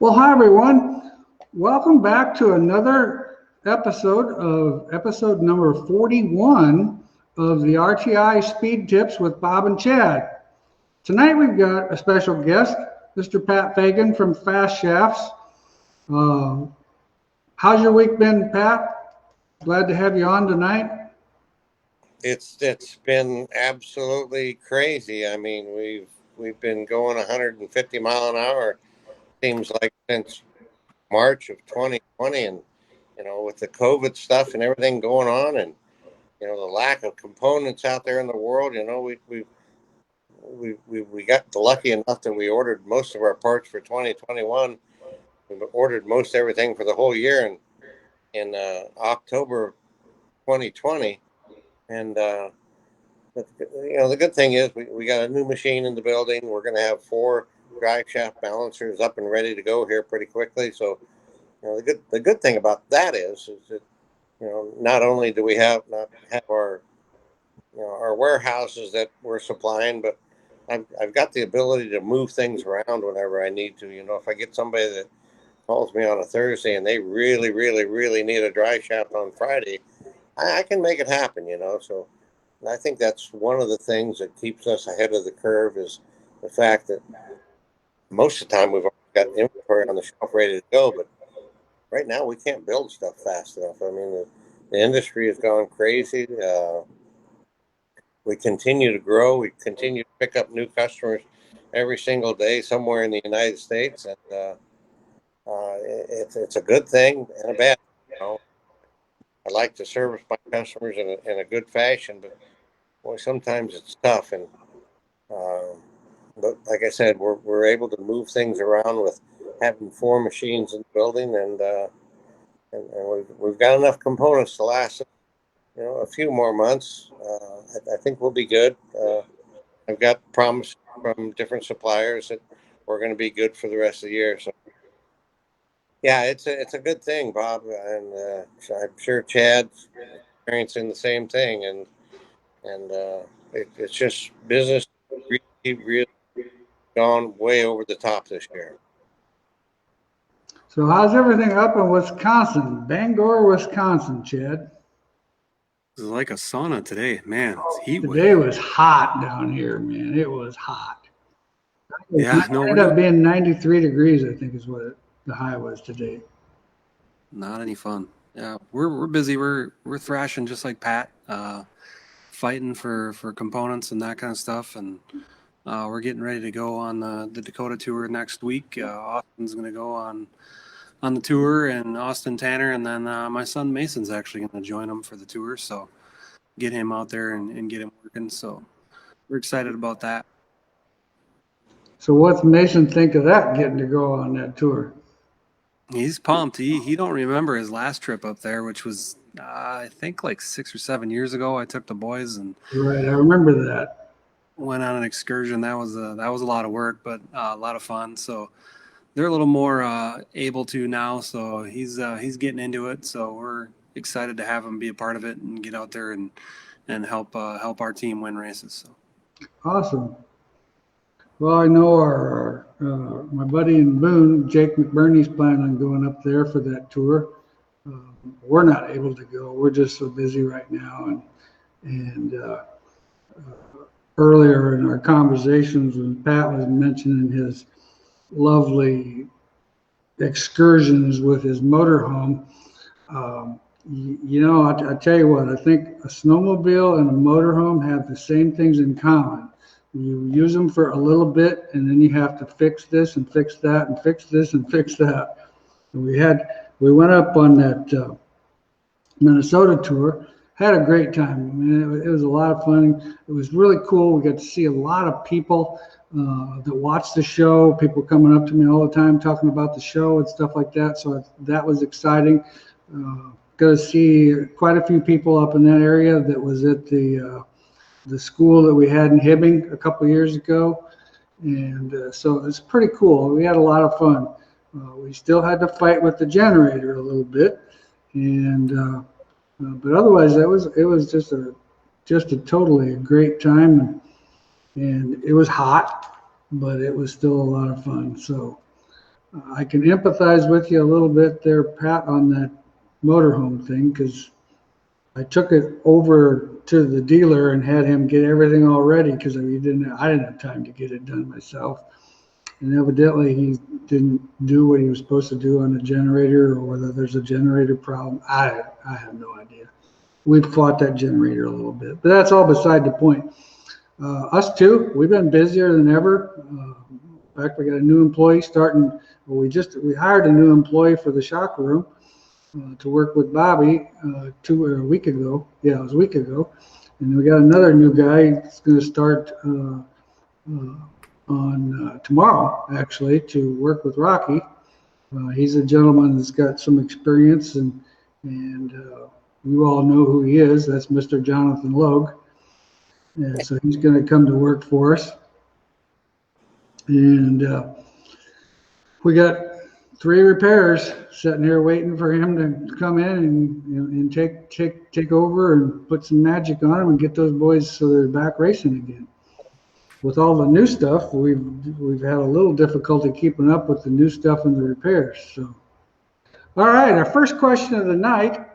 Well, hi everyone. Welcome back to another episode number 41 of the RTI Speed Tips with Bob and Chad. Tonight we've got a special guest, Mr. Pat Fagan from Fast Shafts. How's your week been, Pat? Glad to have you on tonight. It's been absolutely crazy. I mean, we've been going 150 mile an hour. Seems like since March of 2020, and with the COVID stuff and everything going on, and the lack of components out there in the world. We got lucky enough that we ordered most of our parts for 2021. We ordered most everything for the whole year in October 2020. And the good thing is we got a new machine in the building. We're going to have 4 drive shaft balancers up and ready to go here pretty quickly. So the good thing about that is that not only do we not have our our warehouses that we're supplying, but I've got the ability to move things around whenever I need to. If I get somebody that calls me on a Thursday and they really, really, really need a drive shaft on Friday, I can make it happen, So I think that's one of the things that keeps us ahead of the curve is the fact that most of the time we've already got inventory on the shelf ready to go, but right now we can't build stuff fast enough. I mean, the industry has gone crazy. We continue to grow. We continue to pick up new customers every single day somewhere in the United States, and it's a good thing and a bad thing, I like to service my customers in a good fashion, but boy, sometimes it's tough. And but like I said, we're able to move things around with having 4 machines in the building, and we've got enough components to last a few more months. I think we'll be good. I've got promise from different suppliers that we're going to be good for the rest of the year. So. Yeah, it's a good thing, Bob, and I'm sure Chad's experiencing the same thing, and it's just business really gone way over the top this year. So how's everything up in Wisconsin, Bangor, Wisconsin, Chad? It's like a sauna today, man. It's heat wave. Today was hot down here, man. It was hot. Yeah, it ended up being 93 degrees, I think, is what the high was today. Not any fun. Yeah, we're busy. We're thrashing just like Pat, fighting for components and that kind of stuff, and we're getting ready to go on the Dakota tour next week. Austin's going to go on the tour, and Austin Tanner, and then my son Mason's actually going to join him for the tour. So get him out there and get him working. So we're excited about that. So what's Mason think of that, getting to go on that tour? He's pumped. He don't remember his last trip up there, which was I think like 6 or 7 years ago. I took the boys and right, I remember that. Went on an excursion. That was a lot of work, but a lot of fun. So they're a little more able to now. So he's getting into it. So we're excited to have him be a part of it and get out there and help our team win races. So awesome. Well, I know my buddy in Boone, Jake McBurney's planning on going up there for that tour. We're not able to go. We're just so busy right now. And earlier in our conversations, when Pat was mentioning his lovely excursions with his motorhome, I tell you what, I think a snowmobile and a motorhome have the same things in common. You use them for a little bit, and then you have to fix this and fix that and fix this and fix that. And we went up on that Minnesota tour, had a great time. I mean, it was a lot of fun. It was really cool. We got to see a lot of people that watch the show, people coming up to me all the time talking about the show and stuff like that. So that was exciting. Got to see quite a few people up in that area that was at the school that we had in Hibbing a couple of years ago. And so it's pretty cool. We had a lot of fun. We still had to fight with the generator a little bit. And but otherwise, it was just a totally great time. And it was hot, but it was still a lot of fun. So I can empathize with you a little bit there, Pat, on that motorhome thing, because I took it over to the dealer and had him get everything all ready because I didn't have time to get it done myself. And evidently he didn't do what he was supposed to do on the generator, or whether there's a generator problem. I have no idea. We've fought that generator a little bit, but that's all beside the point. Us too, we've been busier than ever. In fact, we got a new employee starting. Well, we hired a new employee for the shock room to work with Bobby a week ago. Yeah, it was a week ago. And we got another new guy that's going to start on tomorrow, actually, to work with Rocky. He's a gentleman that's got some experience, and you all know who he is. That's Mr. Jonathan Logue. And so he's going to come to work for us. And we got 3 repairs sitting here waiting for him to come in and take over and put some magic on them and get those boys so they're back racing again. With all the new stuff, we've had a little difficulty keeping up with the new stuff and the repairs. So, all right, our first question of the night.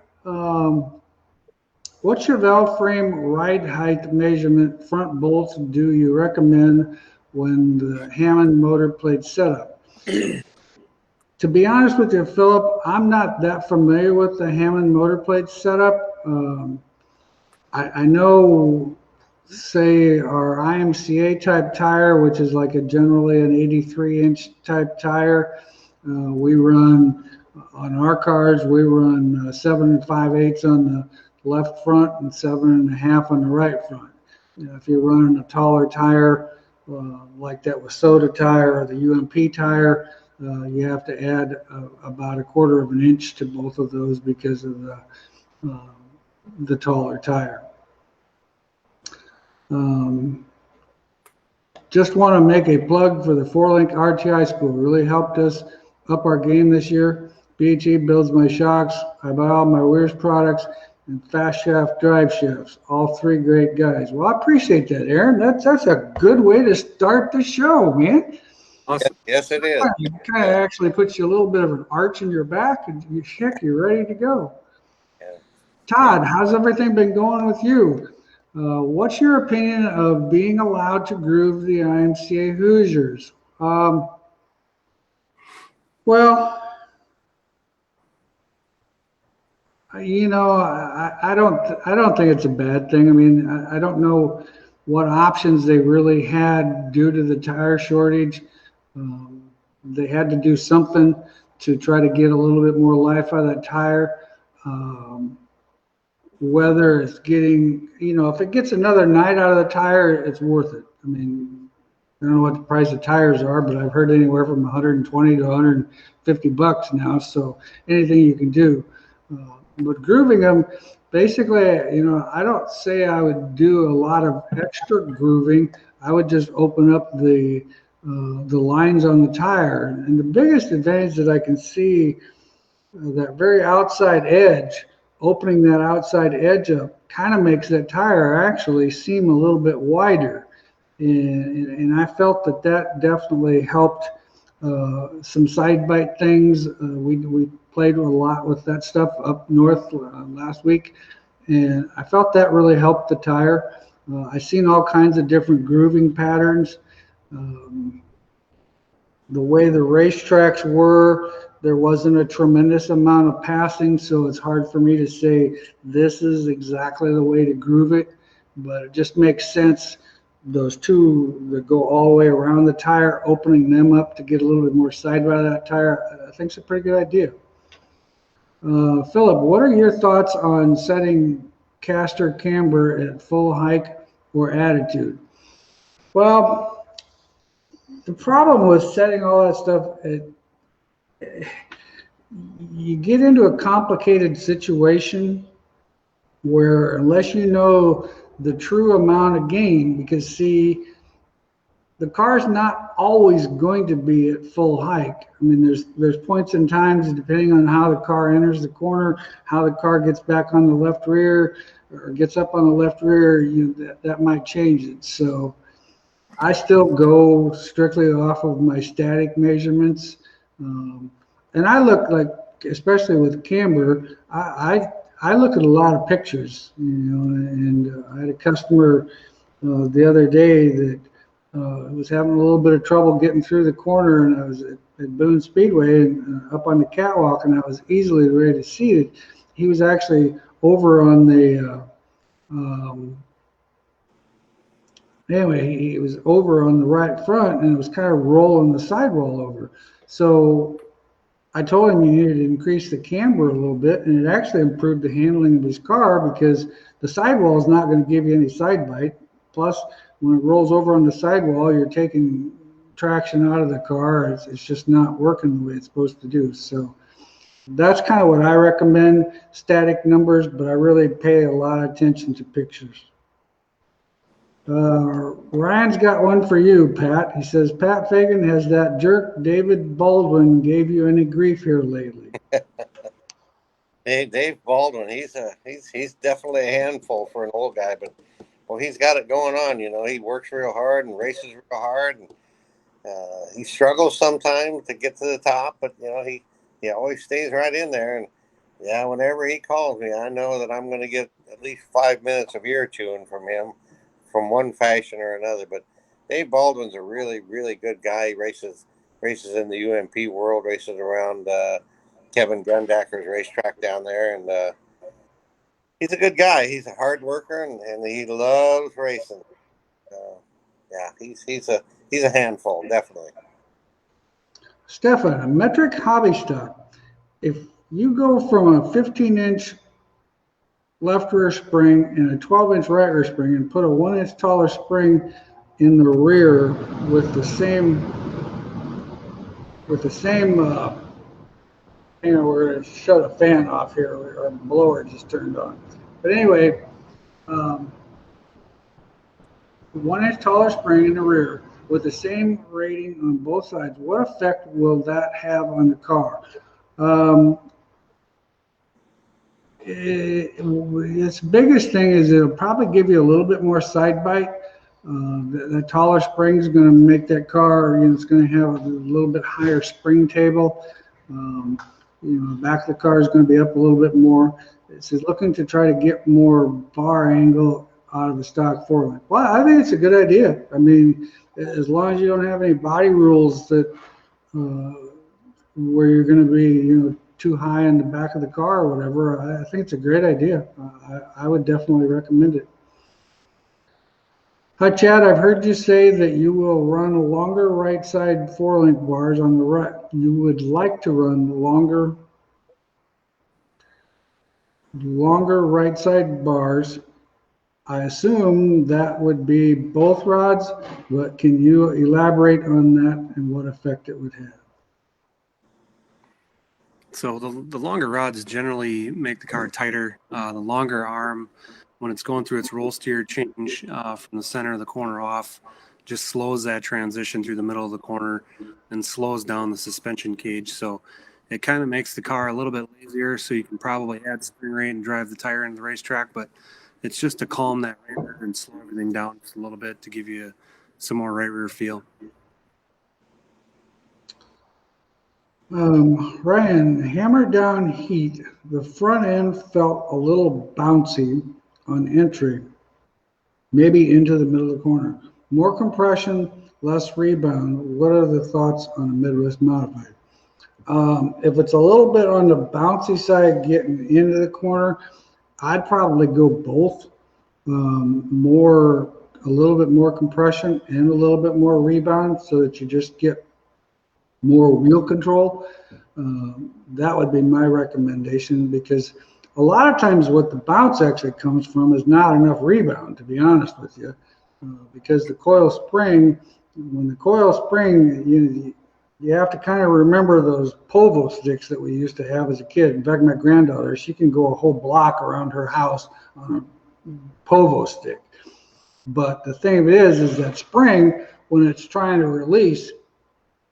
What's your valve frame ride height measurement front bolts do you recommend when the Hammond motor plate setup? To be honest with you, Philip, I'm not that familiar with the Hammond motor plate setup. I know, say, our IMCA type tire, which is like generally an 83-inch type tire, we run on our cars. We run 7 5/8 on the left front and 7 1/2 on the right front. If you're running a taller tire like that Soda tire or the UMP tire, you have to add about 1/4 of an inch to both of those because of the taller tire. Just want to make a plug for the 4-link RTI school. Really helped us up our game this year. BHE builds my shocks. I buy all my Wehrs products and fast shaft drive shafts. All 3 great guys. Well, I appreciate that, Aaron. That's a good way to start the show, man. Awesome. Yes, it is. It kind of actually puts you a little bit of an arch in your back, and you're ready to go. Yeah. Todd, how's everything been going with you? What's your opinion of being allowed to groove the IMCA Hoosiers? Well, you know, I don't think it's a bad thing. I mean, I don't know what options they really had due to the tire shortage. They had to do something to try to get a little bit more life out of that tire. Whether it's getting, if it gets another night out of the tire, it's worth it. I mean, I don't know what the price of tires are, but I've heard anywhere from 120 to 150 bucks now. So anything you can do. But grooving them, basically, I don't say I would do a lot of extra grooving. I would just open up the lines on the tire. And the biggest advantage that I can see, that very outside edge, opening that outside edge up kind of makes that tire actually seem a little bit wider. And I felt that definitely helped some side bite things. We played a lot with that stuff up north last week, and I felt that really helped the tire. I've seen all kinds of different grooving patterns. The way the racetracks were, there wasn't a tremendous amount of passing, so it's hard for me to say this is exactly the way to groove it, but it just makes sense. Those 2 that go all the way around the tire, opening them up to get a little bit more side by that tire, I think it's a pretty good idea. Philip, what are your thoughts on setting caster camber at full hike or attitude? Well, the problem with setting all that stuff, you get into a complicated situation where, unless you know the true amount of gain, because see, the car's not always going to be at full hike. I mean, there's points and times, depending on how the car enters the corner, how the car gets back on the left rear or gets up on the left rear, that might change it. So I still go strictly off of my static measurements. And I look like, especially with camber, I look at a lot of pictures, and I had a customer the other day that was having a little bit of trouble getting through the corner, and I was at Boone Speedway and up on the catwalk, and I was easily ready to see it. He was actually over on the anyway, he was over on the right front, and it was kind of rolling the sidewall over. So I told him he needed to increase the camber a little bit, and it actually improved the handling of his car because the sidewall is not going to give you any side bite. Plus, when it rolls over on the sidewall, you're taking traction out of the car. It's just not working the way it's supposed to do. So that's kind of what I recommend, static numbers, but I really pay a lot of attention to pictures. Ryan's got one for you, Pat. He says, Pat Fagan, has that jerk David Baldwin gave you any grief here lately? Hey, Dave Baldwin, he's definitely a handful for an old guy, but well, he's got it going on. He works real hard and races real hard, and he struggles sometimes to get to the top, but he always stays right in there. And yeah, whenever he calls me, I know that I'm going to get at least 5 minutes of ear chewing from him, from one fashion or another. But Dave Baldwin's a really, really good guy. He races in the UMP world, races around Kevin Gundacker's racetrack down there, and he's a good guy. He's a hard worker, and he loves racing. Yeah, he's a handful, definitely. Stefan, a metric hobby stock. If you go from a 15-inch left rear spring and a 12-inch right rear spring and put a 1-inch taller spring in the rear with the same hang on, we're going to shut a fan off here. Our blower just turned on. But anyway, 1-inch taller spring in the rear with the same rating on both sides, what effect will that have on the car? Its biggest thing is it'll probably give you a little bit more side bite. The taller spring is going to make that car, it's going to have a little bit higher spring table. The back of the car is going to be up a little bit more. It's looking to try to get more bar angle out of the stock four-link. Well, I think it's a good idea. I mean, as long as you don't have any body rules that where you're going to be, too high in the back of the car or whatever, I think it's a great idea. I would definitely recommend it. Hi, Chad. I've heard you say that you will run longer right side four-link bars on the right. You would like to run longer right side bars. I assume that would be both rods, but can you elaborate on that and what effect it would have? So the longer rods generally make the car tighter. The longer arm, when it's going through its roll steer change from the center of the corner off, just slows that transition through the middle of the corner and slows down the suspension cage. So it kind of makes the car a little bit lazier, so you can probably add spring rate and drive the tire into the racetrack, but it's just to calm that right rear and slow everything down just a little bit to give you some more right rear feel. Ryan, hammer down heat. The front end felt a little bouncy on entry, maybe into the middle of the corner. More compression, less rebound. What are the thoughts on a Midwest Modified? If it's a little bit on the bouncy side getting into the corner, I'd probably go both. A little bit more compression and a little bit more rebound so that you just get more wheel control. That would be my recommendation, because a lot of times what the bounce actually comes from is not enough rebound, to be honest with you, because the coil spring, when the coil spring, you have to kind of remember those povo sticks that we used to have as a kid. In fact, my granddaughter, she can go a whole block around her house on a povo stick. But the thing of it is that spring, when it's trying to release,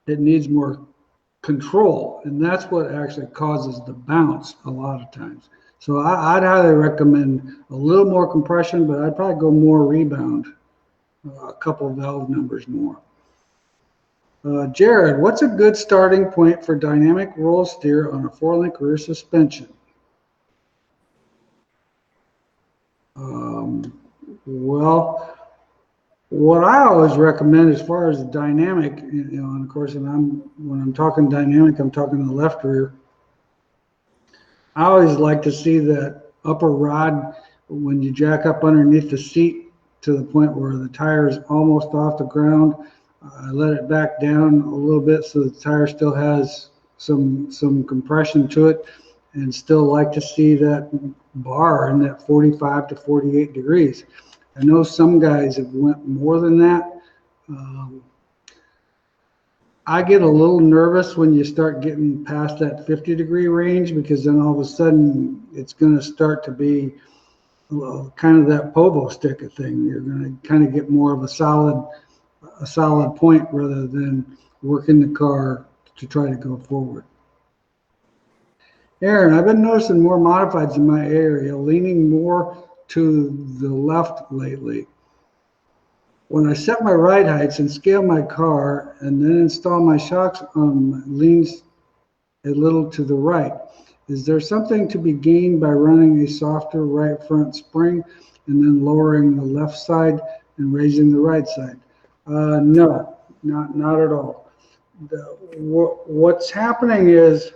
it needs more control, and that's what actually causes the bounce a lot of times. So I'd highly recommend a little more compression, but I'd probably go more rebound, a couple of valve numbers more. Jared, what's a good starting point for dynamic roll steer on a 4-link rear suspension? Well, what I always recommend as far as the dynamic, and of course, when I'm talking dynamic, I'm talking the left rear. I always like to see that upper rod when you jack up underneath the seat to the point where the tire is almost off the ground. I let it back down a little bit so the tire still has some compression to it, and still like to see that bar in that 45 to 48 degrees. I know some guys have went more than that. I get a little nervous when you start getting past that 50-degree range, because then all of a sudden it's going to start to be kind of that povo sticker thing. You're going to kind of get more of a solid point rather than working the car to try to go forward. Aaron, I've been noticing more modifieds in my area, leaning more to the left lately. When I set my ride heights and scale my car and then install my shocks, leans a little to the right. Is there something to be gained by running a softer right front spring and then lowering the left side and raising the right side? No, not at all. What's happening is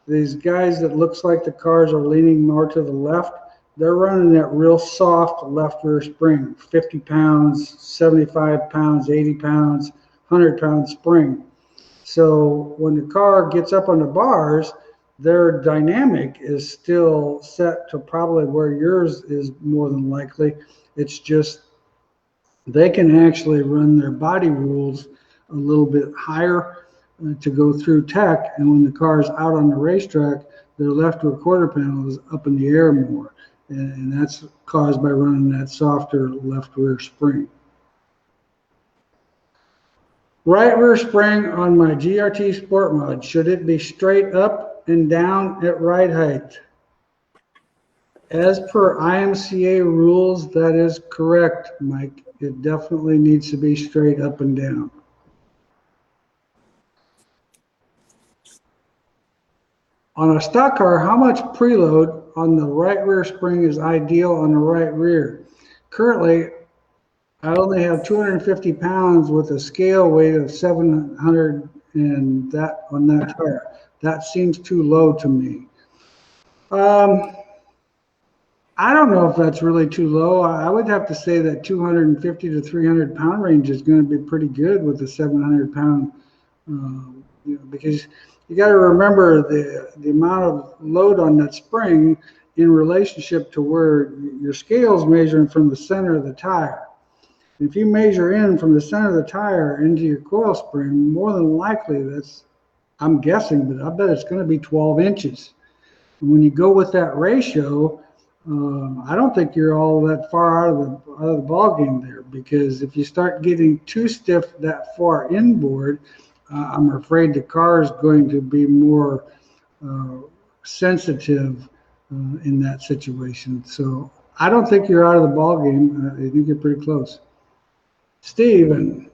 these guys that looks like the cars are leaning more to the left, they're running that real soft left rear spring, 50 pounds, 75 pounds, 80 pounds, 100 pound spring. So when the car gets up on the bars, their dynamic is still set to probably where yours is more than likely. It's just they can actually run their body rules a little bit higher to go through tech. And when the car is out on the racetrack, their left rear quarter panel is up in the air more. And that's caused by running that softer left rear spring. Right rear spring on my GRT Sport Mod, should it be straight up and down at ride height? As per IMCA rules, that is correct, Mike. It definitely needs to be straight up and down. On a stock car, how much preload on the right rear spring is ideal on the right rear? Currently, I only have 250 pounds with a scale weight of 700 and that on that tire. That seems too low to me. I don't know if that's really too low. I would have to say that 250 to 300 pound range is going to be pretty good with the 700 pound, because you got to remember the amount of load on that spring in relationship to where your scale's measuring from the center of the tire. If you measure in from the center of the tire into your coil spring, more than likely I'm guessing, but I bet it's going to be 12 inches. And when you go with that ratio, I don't think you're all that far out of the ball game there, because if you start getting too stiff that far inboard, I'm afraid the car is going to be more sensitive in that situation. So I don't think you're out of the ball game. I think you're pretty close. Steven,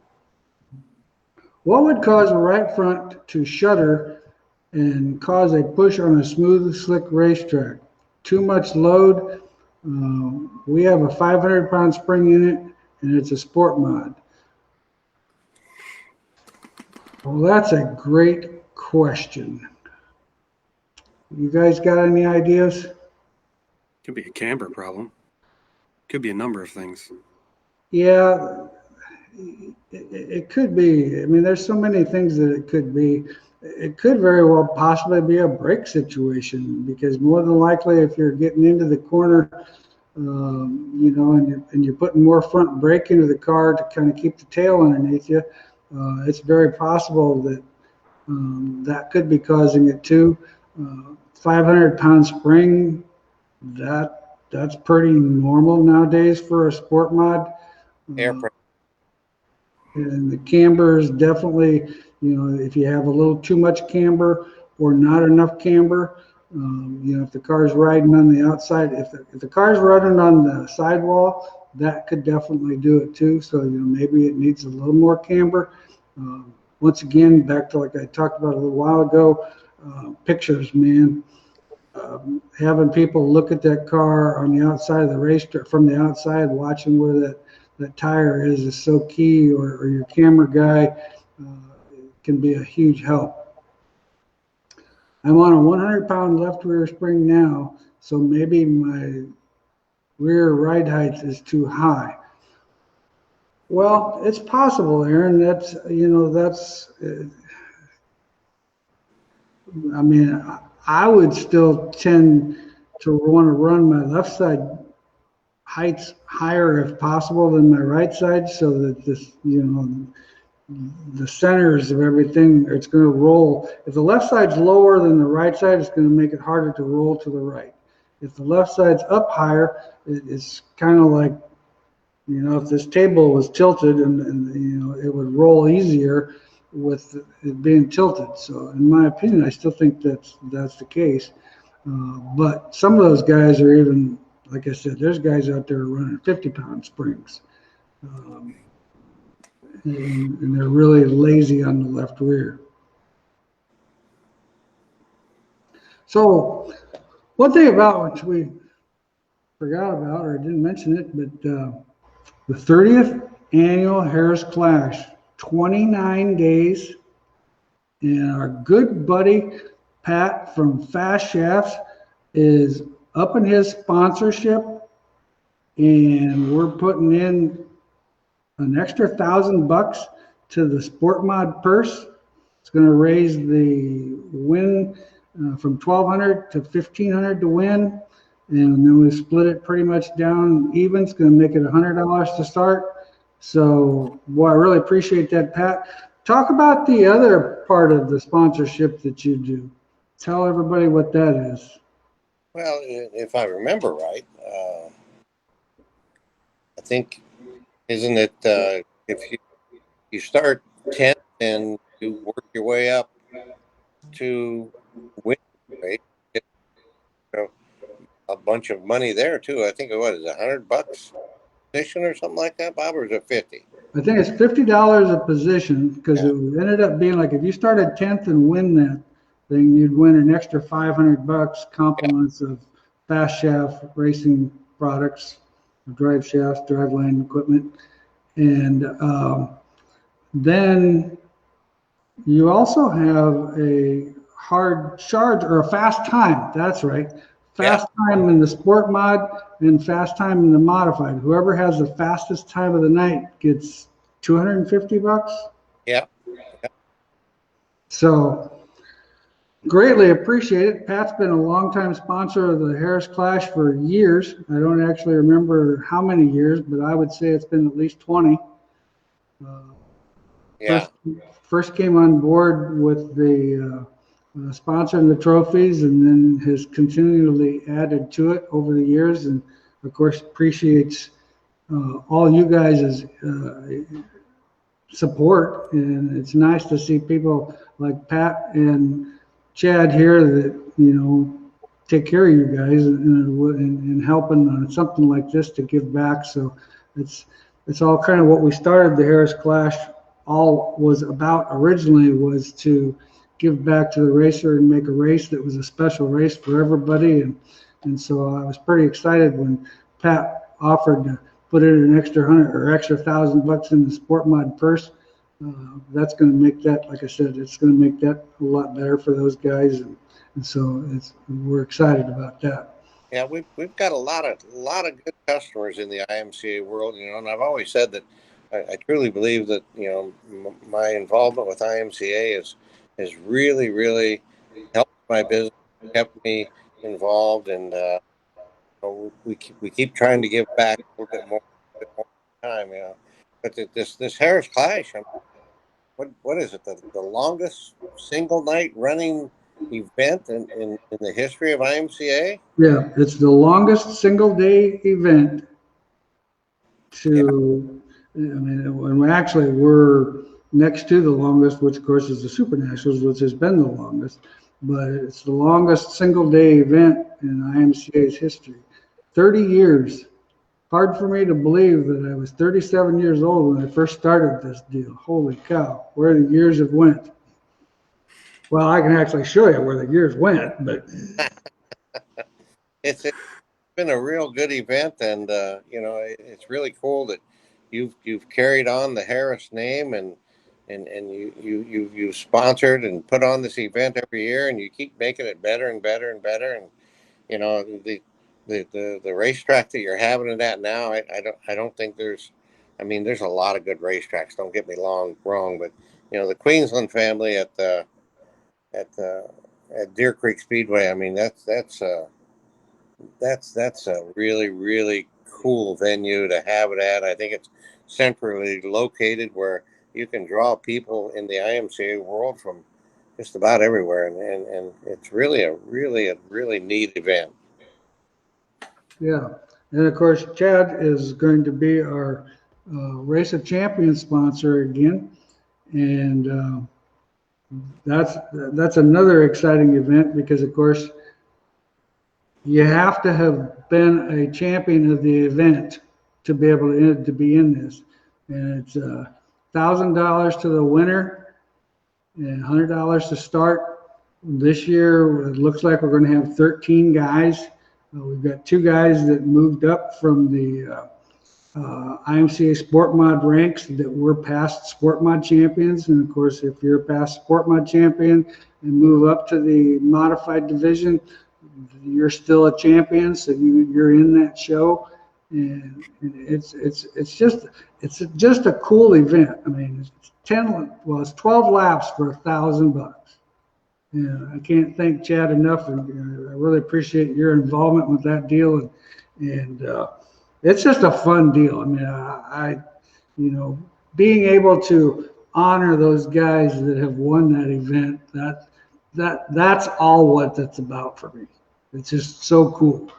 what would cause a right front to shudder and cause a push on a smooth, slick racetrack? Too much load. We have a 500 pound spring in it, and it's a Sport Mod. Well, that's a great question. You guys got any ideas? Could be a camber problem. Could be a number of things. Yeah, it could be. I mean, there's so many things that it could be. It could very well possibly be a brake situation, because more than likely, if you're getting into the corner, and you're putting more front brake into the car to kind of keep the tail underneath you, it's very possible that that could be causing it too. 500 pound spring, that's pretty normal nowadays for a Sport Mod. Air pressure. And the camber is definitely, if you have a little too much camber or not enough camber, if the car's riding on the outside, if the car's running on the sidewall, that could definitely do it too. So, maybe it needs a little more camber. once again, back to like I talked about a little while ago, pictures, man. Having people look at that car on the outside of the racetrack, from the outside, watching where that tire is so key, or your camera guy can be a huge help. I'm on a 100-pound left rear spring now, so maybe my rear ride height is too high. Well, it's possible, Aaron. That's, I mean, I would still tend to want to run my left side heights higher if possible than my right side, so that this, the centers of everything, it's going to roll. If the left side's lower than the right side, it's going to make it harder to roll to the right. If the left side's up higher, it's kind of like, if this table was tilted and it would roll easier with it being tilted. So in my opinion, I still think that's the case. But some of those guys are even, like I said, there's guys out there running 50-pound springs. And they're really lazy on the left rear. So one thing about which we forgot about, or didn't mention it, but the 30th annual Harris Clash, 29 days, and our good buddy Pat from Fast Shafts is upping his sponsorship, and we're putting in an extra $1,000 to the Sport Mod purse. It's going to raise the win from $1,200 to $1,500 to win, and then we split it pretty much down even. It's going to make it $100 to start. So, boy, I really appreciate that, Pat. Talk about the other part of the sponsorship that you do. Tell everybody what that is. Well, if I remember right, I think, isn't it, if you start 10th and you work your way up to win, right? A bunch of money there too. I think it was $100 position or something like that, Bob, or is it 50? I think it's $50 a position, because it ended up being like, if you started 10th and win that thing, you'd win an extra $500 compliments of Fast Shaft racing products, drive shafts, driveline equipment. And then you also have a hard charge, or a fast time. That's right. Fast time in the Sport Mod and fast time in the modified. Whoever has the fastest time of the night gets $250. Yeah. So greatly appreciate it. Pat's been a longtime sponsor of the Harris Clash for years. I don't actually remember how many years, but I would say it's been at least 20. First came on board with the sponsoring the trophies, and then has continually added to it over the years, and of course appreciates all you guys' support. And it's nice to see people like Pat and Chad here that take care of you guys and helping on something like this to give back. So it's all kind of what we started the Harris Clash all was about originally, was to give back to the racer and make a race that was a special race for everybody. And so I was pretty excited when Pat offered to put in an extra $100 or extra $1,000 in the Sport Mod purse. That's going to make that, like I said, it's going to make that a lot better for those guys, and so we're excited about that. Yeah, we've got a lot of good customers in the IMCA world, and I've always said that I truly believe that my involvement with IMCA has really, really helped my business, kept me involved, and we keep trying to give back a little bit more time, But this Harris Clash, what is it? The longest single night running event in the history of IMCA? Yeah, it's the longest single day event and we're next to the longest, which of course is the Super Nationals, which has been the longest, but it's the longest single day event in IMCA's history. 30 years hard for me to believe that I was 37 years old when I first started this deal. Holy cow, where the years have went. Well, I can actually show you where the years went, but It's been a real good event, and it's really cool that you've carried on the Harris name, and you've sponsored and put on this event every year, and you keep making it better and better and better. And the racetrack that you're having it at now, I don't think there's, I mean, there's a lot of good racetracks. Don't get me wrong, but the Queensland family at Deer Creek Speedway. I mean, that's a really, really cool venue to have it at. I think it's centrally located where you can draw people in the IMCA world from just about everywhere, and it's really a really neat event. yeah. And of course, Chad is going to be our Race of Champions sponsor again, and that's another exciting event because, of course, you have to have been a champion of the event to be able to be in this. And it's $1,000 to the winner and $100 to start. This year, it looks like we're going to have 13 guys. We've got 2 guys that moved up from the IMCA Sport Mod ranks that were past Sport Mod champions. And of course, if you're a past Sport Mod champion and move up to the modified division, you're still a champion, so you're in that show, and it's just a cool event. I mean, it's 12 laps for $1,000. Yeah, I can't thank Chad enough, and I really appreciate your involvement with that deal, and it's just a fun deal. I mean, being able to honor those guys that have won that event, that's all what that's about for me. It's just so cool.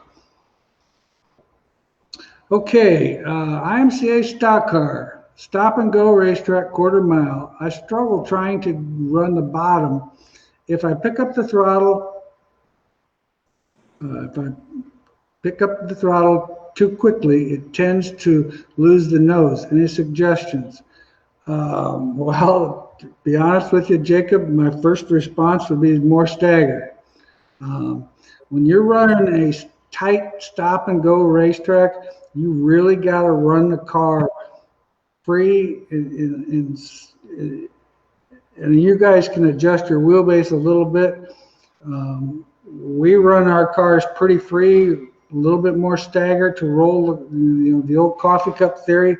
Okay, IMCA stock car, stop and go racetrack, quarter mile. I struggle trying to run the bottom. If I pick up the throttle, too quickly, it tends to lose the nose. Any suggestions? Well, to be honest with you, Jacob, my first response would be more stagger. When you're running a tight stop and go racetrack, you really got to run the car free, and you guys can adjust your wheelbase a little bit. We run our cars pretty free, a little bit more stagger to roll, the old coffee cup theory,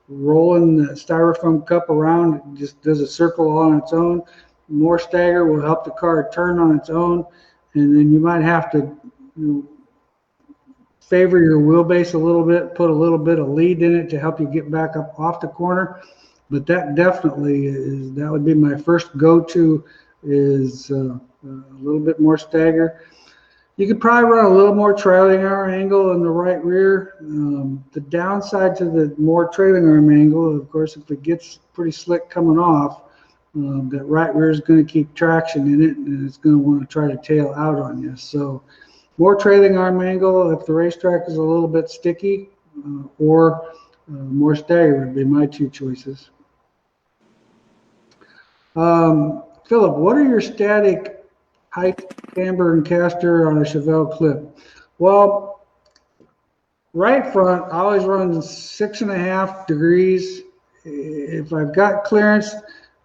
rolling the styrofoam cup around, it just does a circle on its own. More stagger will help the car turn on its own, and then you might have to favor your wheelbase a little bit, put a little bit of lead in it to help you get back up off the corner. But that definitely that would be my first go-to, is a little bit more stagger. You could probably run a little more trailing arm angle in the right rear. The downside to the more trailing arm angle, of course, if it gets pretty slick coming off, that right rear is going to keep traction in it, and it's going to want to try to tail out on you. So more trailing arm angle if the racetrack is a little bit sticky, or more stagger would be my 2 choices. Philip, what are your static height, camber, and caster on a Chevelle clip? Well, right front, I always run 6.5 degrees. If I've got clearance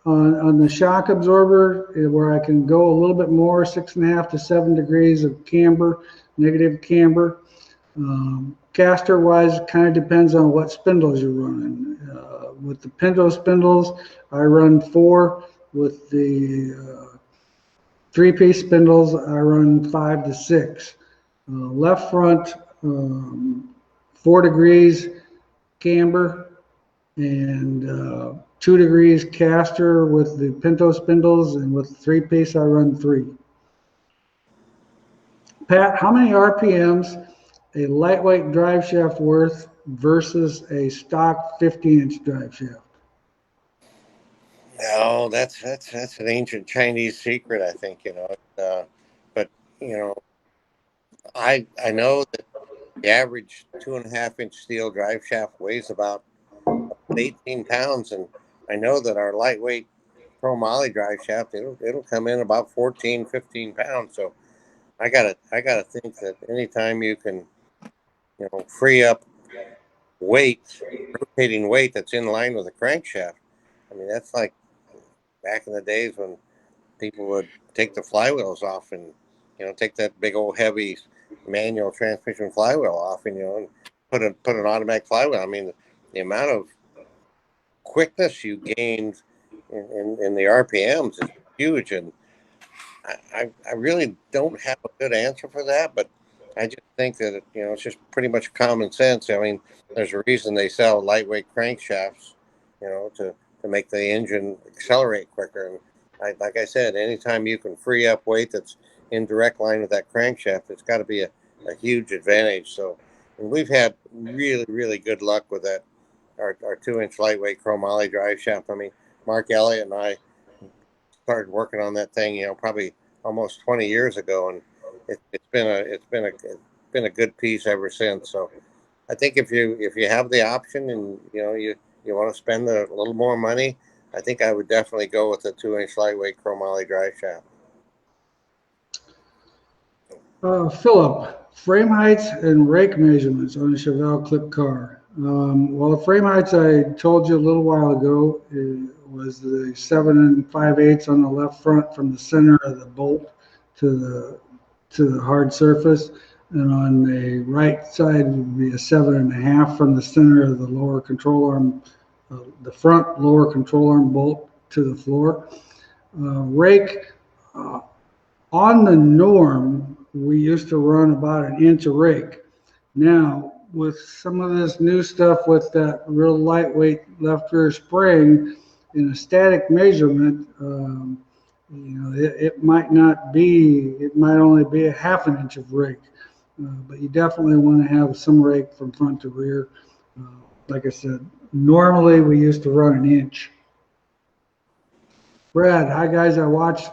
on the shock absorber where I can go a little bit more, 6.5 to 7 degrees of camber, negative camber. Caster wise, kind of depends on what spindles you're running. With the Pinto spindles, I run 4. With the 3-piece spindles, I run 5 to 6. Left front, 4 degrees camber and 2 degrees caster with the Pinto spindles, and with 3-piece I run 3. Pat, how many RPMs a lightweight drive shaft worth versus a stock 50-inch drive shaft? No, that's an ancient Chinese secret, I think, but I know that the average 2.5-inch steel drive shaft weighs about 18 pounds, and I know that our lightweight chromoly drive shaft, it'll come in about 14, 15 pounds. So I gotta think that anytime you can, free up weight, rotating weight that's in line with a crankshaft. I mean, that's like back in the days when people would take the flywheels off and, take that big old heavy manual transmission flywheel off and, and put an automatic flywheel. I mean, the amount of quickness you gained in the RPMs is huge. And I really don't have a good answer for that, but I just think that, it's just pretty much common sense. I mean, there's a reason they sell lightweight crankshafts, to make the engine accelerate quicker. And like I said, anytime you can free up weight that's in direct line with that crankshaft, it's got to be a huge advantage. So, and we've had really, really good luck with that, our 2-inch lightweight chromoly drive shaft. I mean, Mark Elliott and I started working on that thing, probably almost 20 years ago, and it's been a good piece ever since. So I think if you have the option and you want to spend a little more money, I think I would definitely go with the 2-inch lightweight chromoly drive shaft. Philip, frame heights and rake measurements on a Chevelle clip car. Well, the frame heights I told you a little while ago was the 7 5/8 on the left front from the center of the bolt to the hard surface, and on the right side would be a 7.5 from the center of the lower control arm, the front lower control arm bolt to the floor. Rake on the norm, we used to run about 1 inch a rake. Now, with some of this new stuff with that real lightweight left rear spring in a static measurement, it might only be a 1/2 inch of rake, but you definitely want to have some rake from front to rear. Like I said, normally we used to run 1 inch. Brad, hi guys, I watched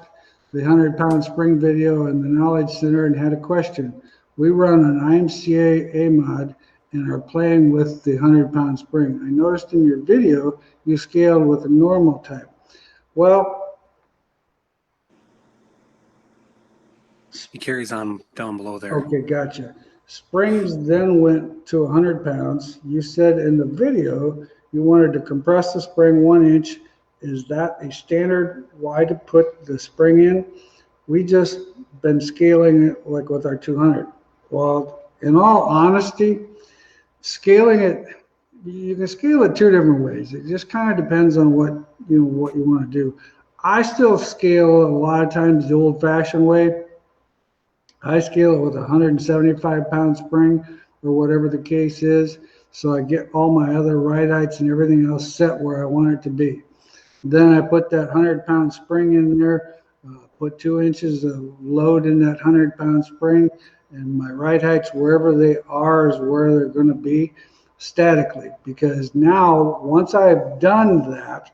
the 100-pound spring video in the Knowledge Center and had a question. We run an IMCA A-mod and are playing with the 100-pound spring. I noticed in your video you scaled with a normal type. Well, He carries on down below there. okay, gotcha. Springs then went to 100 pounds. You said in the video you wanted to compress the spring 1 inch. Is that a standard why to put the spring in? We just been scaling it like with our 200. Well, in all honesty, scaling it, you can scale it 2 different ways. It just kind of depends on what you want to do. I still scale a lot of times the old-fashioned way. I scale it with a 175-pound spring or whatever the case is, so I get all my other ride heights and everything else set where I want it to be. Then I put that 100-pound spring in there, put 2 inches of load in that 100-pound spring, and my ride heights, wherever they are, is where they're going to be statically. Because now, once I've done that,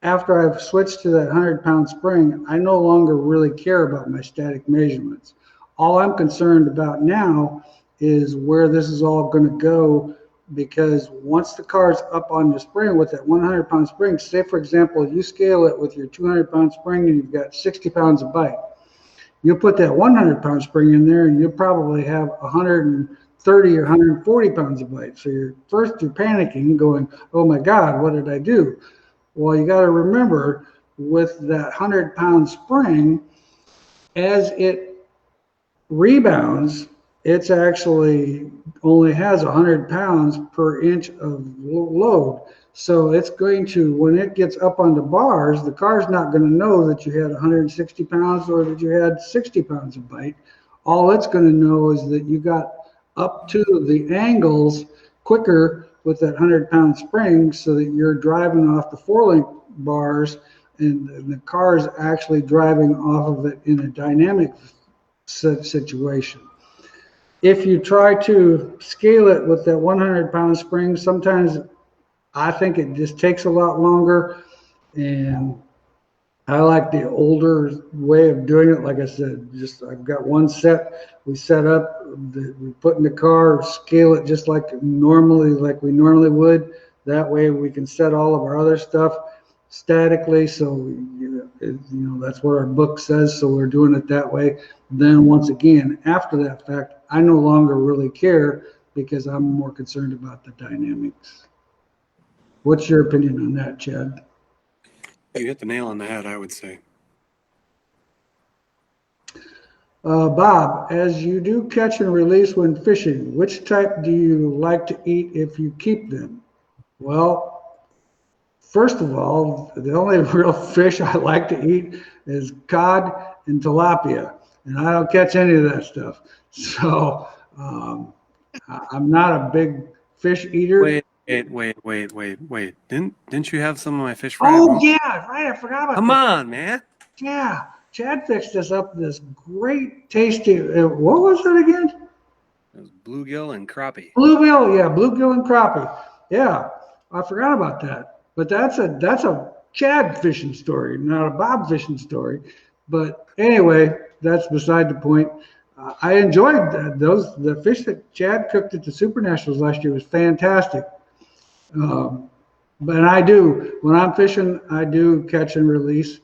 after I've switched to that 100-pound spring, I no longer really care about my static measurements. All I'm concerned about now is where this is all going to go, because once the car's up on the spring with that 100-pound spring, say for example, you scale it with your 200-pound spring and you've got 60 pounds of bite. You'll put that 100-pound spring in there and you'll probably have 130 or 140 pounds of bite. So you're panicking going, oh my God, what did I do? Well, you got to remember with that 100-pound spring, as it rebounds, it's actually only has 100 pounds per inch of load. So it's going to, when it gets up on the bars, the car's not going to know that you had 160 pounds or that you had 60 pounds of bite. All it's going to know is that you got up to the angles quicker with that 100-pound spring, so that you're driving off the 4-link bars and the car is actually driving off of it in a dynamic situation. If you try to scale it with that 100-pound spring, sometimes I think it just takes a lot longer, and I like the older way of doing it. Like I said, just I've got one set we set up that we put in the car, scale it just like we normally would. That way we can set all of our other stuff statically. So that's what our book says. So we're doing it that way. Then once again, after that fact, I no longer really care because I'm more concerned about the dynamics. What's your opinion on that, Chad? You hit the nail on the head, I would say. Bob, as you do catch and release when fishing, which type do you like to eat if you keep them? Well, first of all, the only real fish I like to eat is cod and tilapia, and I don't catch any of that stuff. So I'm not a big fish eater. Wait. Didn't you have some of my fish fry at Oh home? yeah, right. I forgot about Come that. on, man. Yeah, Chad fixed us up this great tasty. What was it again? It was bluegill and crappie. Bluegill, yeah, bluegill and crappie. Yeah, I forgot about that. But that's a Chad fishing story, not a Bob fishing story. But anyway, that's beside the point. I enjoyed the fish that Chad cooked at the Super Nationals last year was fantastic. But when I'm fishing, I do catch and release.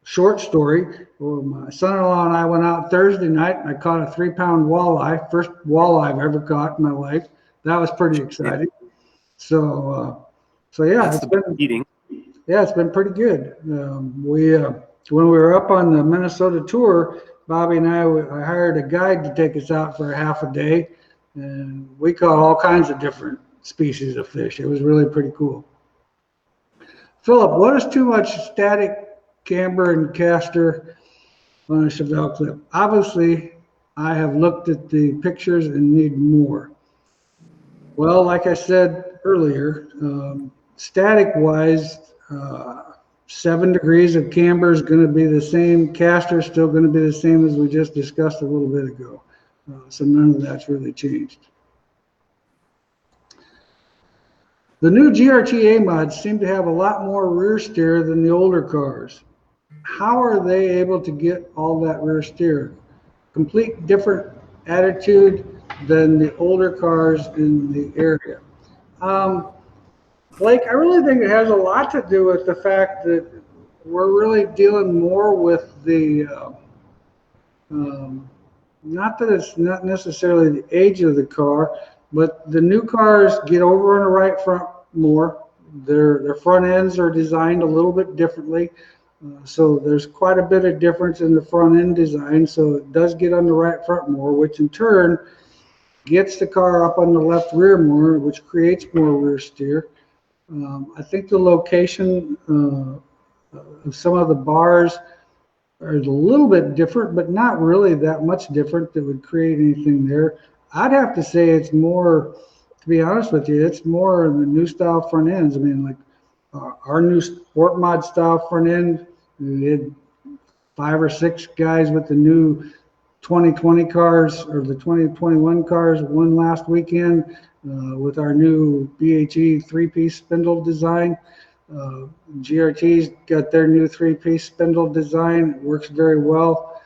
Short story. Well, my son-in-law and I went out Thursday night and I caught a 3-pound walleye, first walleye I've ever caught in my life. That was pretty exciting. So yeah, it's been pretty good. When we were up on the Minnesota tour, Bobby and I hired a guide to take us out for a half a day, and we caught all kinds of different species of fish. It was really pretty cool. Philip, what is too much static camber and caster on a Chevelle clip? Obviously, I have looked at the pictures and need more. Well, like I said earlier, static wise, 7 degrees of camber is going to be the same. Caster is still going to be the same as we just discussed a little bit ago. So none of that's really changed. The new GRTA mods seem to have a lot more rear steer than the older cars. How are they able to get all that rear steer? Complete different attitude than the older cars in the area. Blake, I really think it has a lot to do with the fact that we're really dealing more with the, not that it's not necessarily the age of the car, but the new cars get over on the right front more. Their front ends are designed a little bit differently. So there's quite a bit of difference in the front end design. So it does get on the right front more, which in turn gets the car up on the left rear more, which creates more rear steer. I think the location of some of the bars are a little bit different, but not really that much different that would create anything there. I'd have to say it's more, to be honest with you, it's more the new style front ends. I mean, like our new sport mod style front end, we had 5 or 6 guys with the new 2020 cars or the 2021 cars won last weekend with our new BHE 3-piece spindle design. GRT's got their new 3-piece spindle design. It works very well.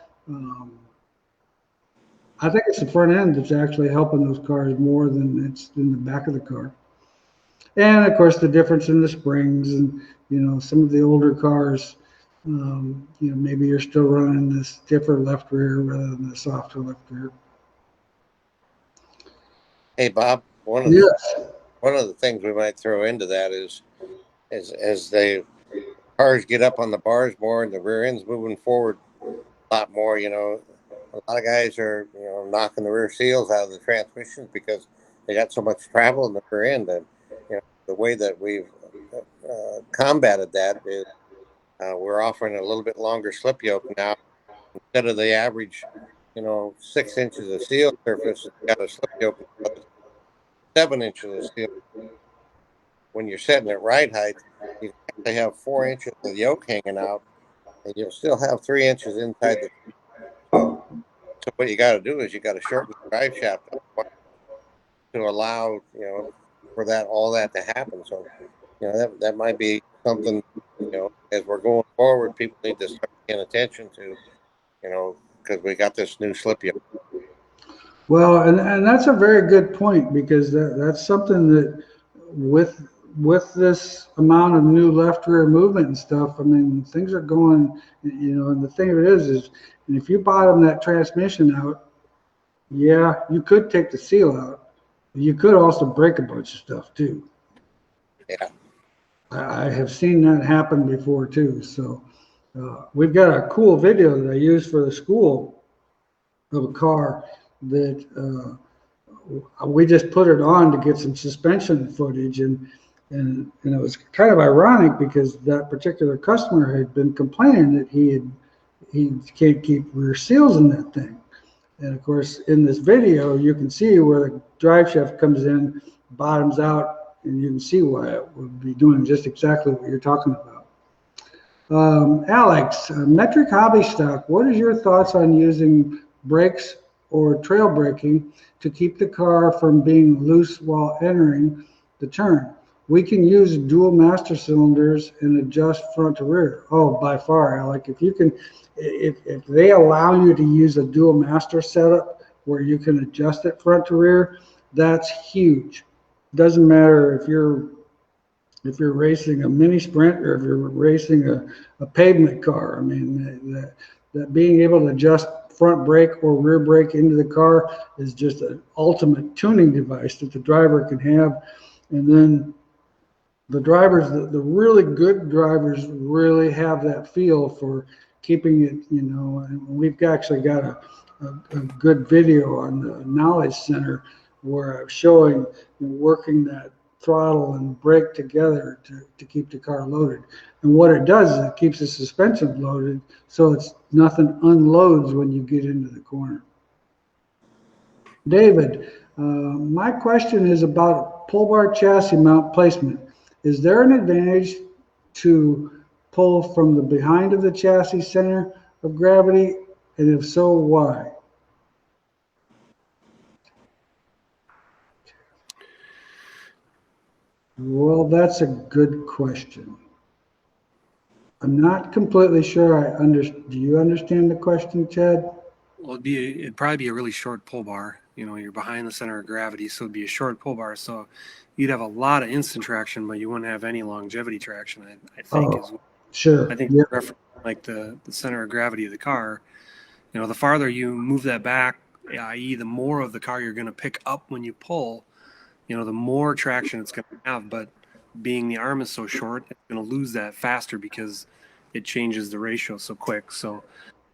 I think it's the front end that's actually helping those cars more than it's in the back of the car. And of course, the difference in the springs and, some of the older cars, maybe you're still running the stiffer left rear rather than the softer left rear. Hey, Bob, one of the things we might throw into that is as the cars get up on the bars more and the rear end's moving forward a lot more, a lot of guys are, knocking the rear seals out of the transmissions because they got so much travel in the rear end. And, the way that we've combated that is we're offering a little bit longer slip yoke now. Instead of the average, 6 inches of seal surface, it's got a slip yoke of 7 inches of seal. When you're setting it right height, you have to have 4 inches of yoke hanging out, and you'll still have 3 inches inside the. So what you got to do is you got to shorten the drive shaft to allow, for all that to happen. So, that might be something as we're going forward, people need to start paying attention to, because we got this new slip yard. Well, and that's a very good point, because that's something that with this amount of new left rear movement and stuff, I mean, things are going, and the thing of it is and if you bottom that transmission out, yeah, you could take the seal out. You could also break a bunch of stuff too. Yeah. I have seen that happen before too. So we've got a cool video that I use for the school of a car that we just put it on to get some suspension footage, and it was kind of ironic because that particular customer had been complaining that he can't keep rear seals in that thing. And of course, in this video, you can see where the drive shaft comes in, bottoms out, and you can see why it would be doing just exactly what you're talking about. Alex, metric hobby stock, what is your thoughts on using brakes or trail braking to keep the car from being loose while entering the turn? We can use dual master cylinders and adjust front to rear. Oh, by far, Alec. If they allow you to use a dual master setup where you can adjust it front to rear, that's huge. Doesn't matter if you're racing a mini sprint or if you're racing a pavement car. I mean, that being able to adjust front brake or rear brake into the car is just an ultimate tuning device that the driver can have. And then the drivers, the really good drivers, really have that feel for keeping it, and we've actually got a good video on the Knowledge Center where I'm showing working that throttle and brake together to keep the car loaded. And what it does is it keeps the suspension loaded so it's nothing unloads when you get into the corner. David, my question is about pull bar chassis mount placement. Is there an advantage to pull from the behind of the chassis center of gravity? And if so, why? Well, that's a good question. I'm not completely sure do you understand the question, Chad? Well, it'd probably be a really short pull bar. You're behind the center of gravity, so it'd be a short pull bar. So you'd have a lot of instant traction, but you wouldn't have any longevity traction, I think. Sure. I think like the center of gravity of the car, the farther you move that back, i.e. the more of the car you're going to pick up when you pull, the more traction it's going to have. But being the arm is so short, it's going to lose that faster because it changes the ratio so quick. So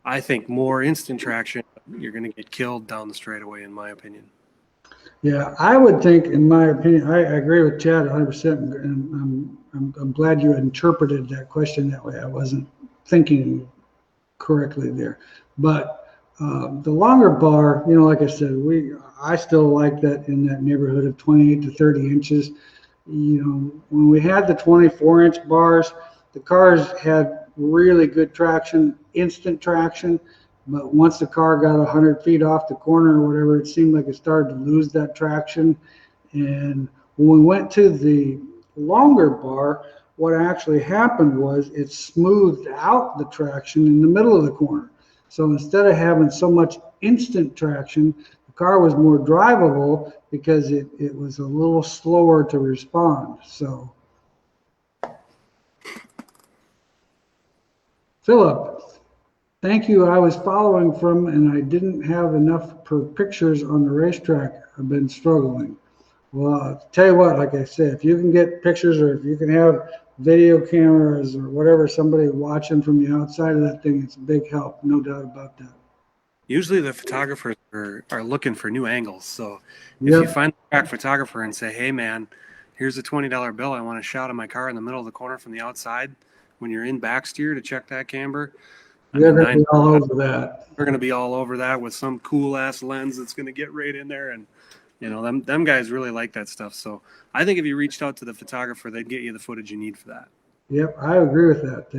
I think more instant traction, you're going to get killed down the straightaway, in my opinion. Yeah, I would think, in my opinion, I agree with Chad 100%, and I'm glad you interpreted that question that way. I wasn't thinking correctly there. But the longer bar, like I said, I still like that in that neighborhood of 28 to 30 inches. When we had the 24-inch bars, the cars had really good traction, instant traction. But once the car got 100 feet off the corner or whatever, it seemed like it started to lose that traction. And when we went to the longer bar, what actually happened was it smoothed out the traction in the middle of the corner. So instead of having so much instant traction, the car was more drivable because it was a little slower to respond. So, Philip, thank you. I was following from, and I didn't have enough pictures on the racetrack. I've been struggling. Well, I'll tell you what, like I said, if you can get pictures or if you can have video cameras or whatever, somebody watching from the outside of that thing, it's a big help, no doubt about that. Usually the photographers are looking for new angles. So if you find a track photographer and say, hey, man, here's a $20 bill. I want a shot of my car in the middle of the corner from the outside when you're in backsteer to check that camber. They're going to be all over that. We're going to be all over that with some cool-ass lens that's going to get right in there. And, them guys really like that stuff. So I think if you reached out to the photographer, they'd get you the footage you need for that. Yep, I agree with that.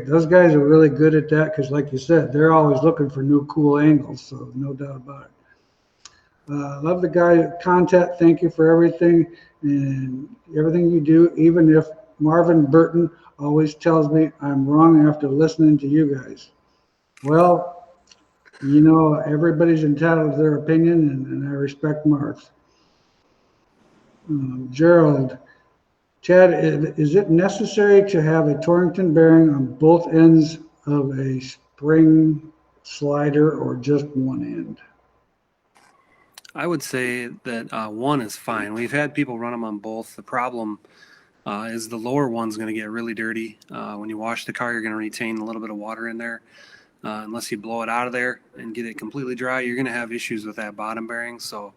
Those guys are really good at that because, like you said, they're always looking for new cool angles, so no doubt about it. Love the guy content. Thank you for everything and everything you do. Even if Marvin Burton always tells me I'm wrong after listening to you guys. Well, everybody's entitled to their opinion, and I respect Marv's. Gerald, Chad, is it necessary to have a Torrington bearing on both ends of a spring slider or just one end? I would say that one is fine. We've had people run them on both. The problem is the lower one's going to get really dirty. When you wash the car, you're going to retain a little bit of water in there. Unless you blow it out of there and get it completely dry, you're going to have issues with that bottom bearing. So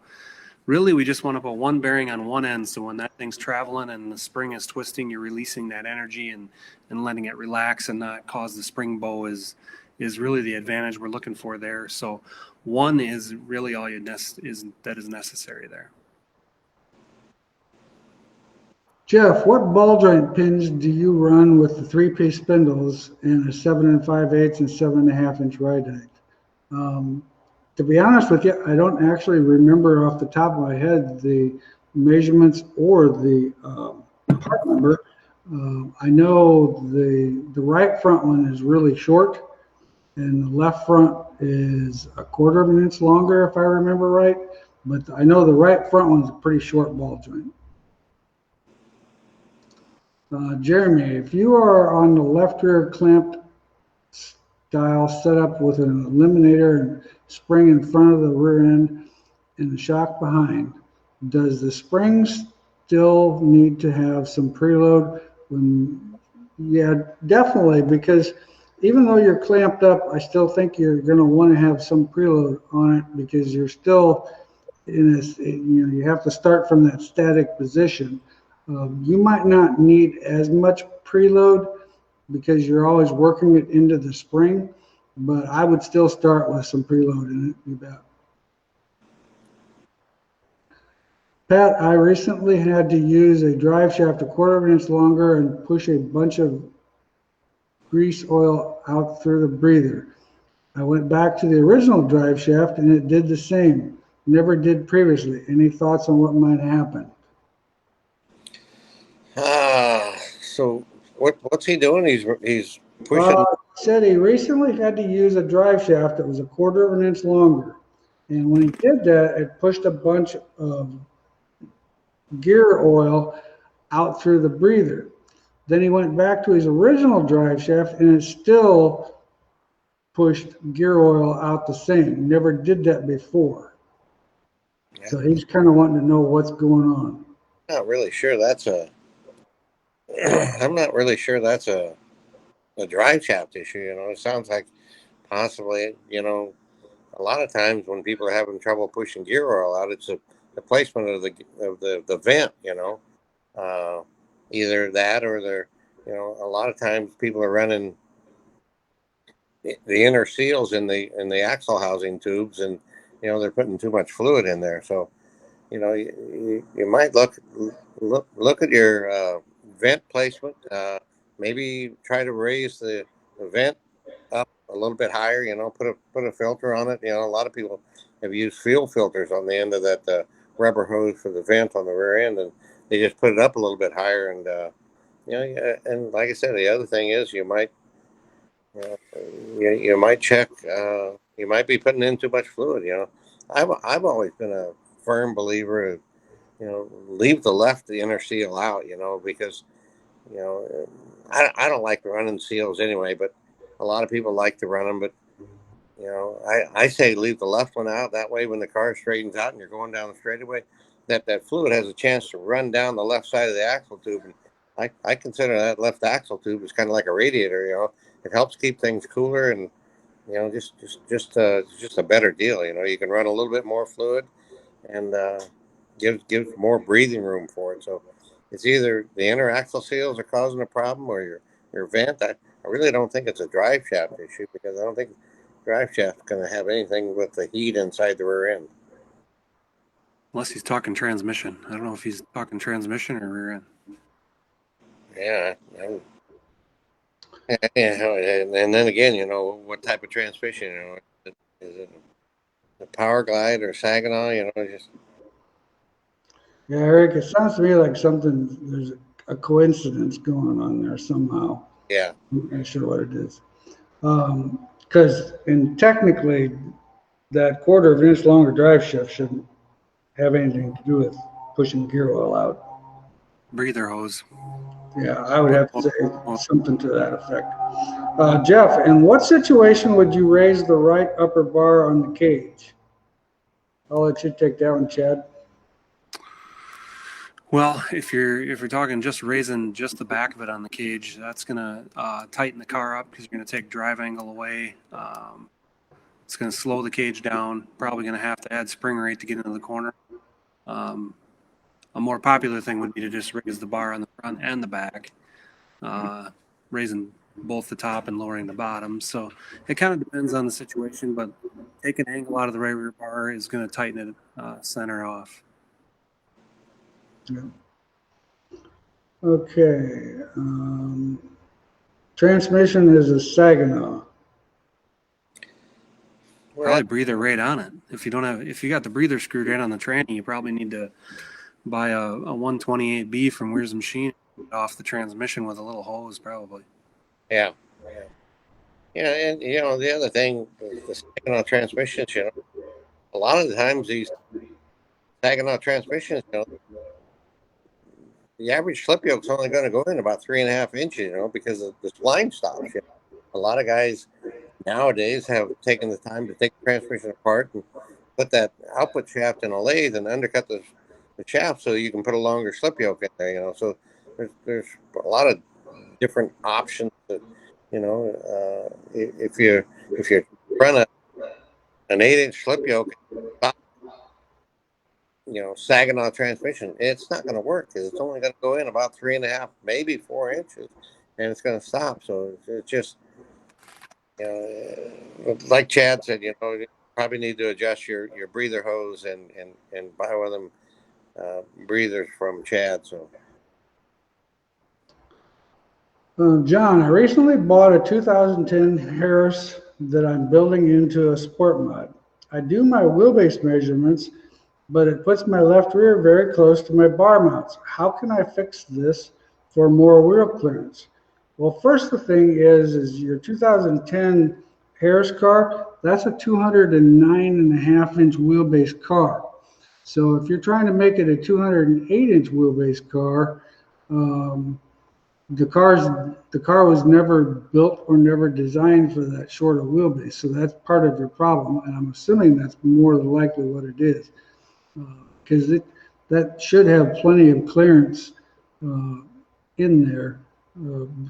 really, we just want to put one bearing on one end, so when that thing's traveling and the spring is twisting, you're releasing that energy and letting it relax and not cause the spring bow is really the advantage we're looking for there. So one is really all that is necessary there. Jeff, what ball joint pins do you run with the 3-piece spindles and a 7 5/8 and 7.5 inch ride height? To be honest with you, I don't actually remember off the top of my head the measurements or the part number. I know the right front one is really short, and the left front is a 1/4 of an inch longer, if I remember right. But I know the right front one's a pretty short ball joint. Jeremy, if you are on the left rear clamped style setup with an eliminator and spring in front of the rear end and the shock behind, does the spring still need to have some preload? Yeah, definitely, because even though you're clamped up, I still think you're going to want to have some preload on it, because you're still you have to start from that static position. You might not need as much preload because you're always working it into the spring, but I would still start with some preload in it, you bet. Pat, I recently had to use a drive shaft 1/4 of an inch longer and push a bunch of grease oil out through the breather. I went back to the original drive shaft and it did the same. Never did previously. Any thoughts on what might happen? So what's he doing? He's pushing. Said he recently had to use a drive shaft that was a 1/4 of an inch longer. And when he did that, it pushed a bunch of gear oil out through the breather. Then he went back to his original drive shaft and it still pushed gear oil out the same. Never did that before. Yeah. So he's kind of wanting to know what's going on. Not really sure that's a I'm not really sure that's a drive shaft issue. It sounds like possibly, a lot of times when people are having trouble pushing gear oil out, it's the placement of the vent. Either that or they're, a lot of times people are running the inner seals in the axle housing tubes, and they're putting too much fluid in there. So, you might look at your vent placement. Maybe try to raise the vent up a little bit higher. Put a filter on it. A lot of people have used fuel filters on the end of that rubber hose for the vent on the rear end, and they just put it up a little bit higher. And and like I said, the other thing is you might you might check. You might be putting in too much fluid. I've always been a firm believer of leave the inner seal out. Because I don't like running seals anyway, but a lot of people like to run them. But I say leave the left one out. That way, when the car straightens out and you're going down the straightaway, that fluid has a chance to run down the left side of the axle tube. And I consider that left axle tube is kind of like a radiator. It helps keep things cooler, and just a better deal. You can run a little bit more fluid, and gives more breathing room for it. So it's either the inner axle seals are causing a problem or your vent. I really don't think it's a drive shaft issue, because I don't think drive shaft is going to have anything with the heat inside the rear end. Unless he's talking transmission. I don't know if he's talking transmission or rear end. Yeah. And then again, what type of transmission? Is it a Power Glide or Saginaw? Just. Yeah, Eric, it sounds to me like there's a coincidence going on there somehow. Yeah. I'm not sure what it is. Because technically, that quarter of an inch longer drive shaft shouldn't have anything to do with pushing gear oil out. Breather hose. Yeah, I would have to say something to that effect. Jeff, in what situation would you raise the right upper bar on the cage? I'll let you take that one, Chad. Well, if you're talking just raising just the back of it on the cage, that's gonna tighten the car up because you're gonna take drive angle away. It's gonna slow the cage down. Probably gonna have to add spring rate to get into the corner. A more popular thing would be to just raise the bar on the front and the back, raising both the top and lowering the bottom. So it kind of depends on the situation, but taking angle out of the right rear bar is going to tighten it center off. Yeah. Okay. Transmission is a Saginaw. Probably breather right on it. If you got the breather screwed right on the tranny, you probably need to buy a 128B from Wehrs Machine off the transmission with a little hose, probably. Yeah. Yeah, and the other thing, the Saginaw transmissions, a lot of the times these Saginaw transmissions, the average slip yoke's only going to go in about 3.5 inches, because of the line stops. A lot of guys nowadays have taken the time to take the transmission apart and put that output shaft in a lathe and undercut the shaft so you can put a longer slip yoke in there. So there's a lot of different options that, if you run an 8-inch slip yoke, Saginaw transmission, it's not going to work because it's only going to go in about 3.5, maybe 4 inches, and it's going to stop. So it's just, like Chad said, you probably need to adjust your breather hose and buy one of them breathers from Chad. So. John, I recently bought a 2010 Harris that I'm building into a sport mod. I do my wheelbase measurements, but it puts my left rear very close to my bar mounts. How can I fix this for more wheel clearance? Well, first the thing is your 2010 Harris car, that's a 209.5-inch wheelbase car. So if you're trying to make it a 208-inch wheelbase car, the car was never built or never designed for that short of wheelbase. So that's part of your problem, and I'm assuming that's more than likely what it is, because that should have plenty of clearance in there.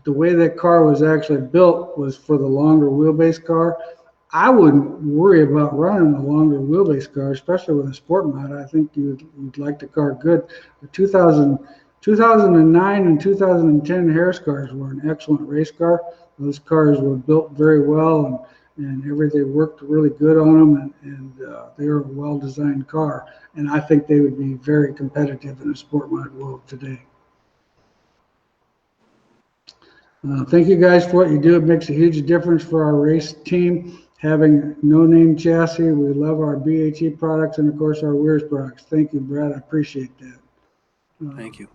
The way that car was actually built was for the longer wheelbase car. I wouldn't worry about running a longer wheelbase car, especially with a sport mod. I think you'd like the car good. The 2009 and 2010 Harris cars were an excellent race car. Those cars were built very well, and everything worked really good on them, and they were a well-designed car. And I think they would be very competitive in a sport mod world today. Thank you guys for what you do. It makes a huge difference for our race team. Having no-name chassis, we love our BHE products and, of course, our Wehrs products. Thank you, Brad. I appreciate that. Thank you.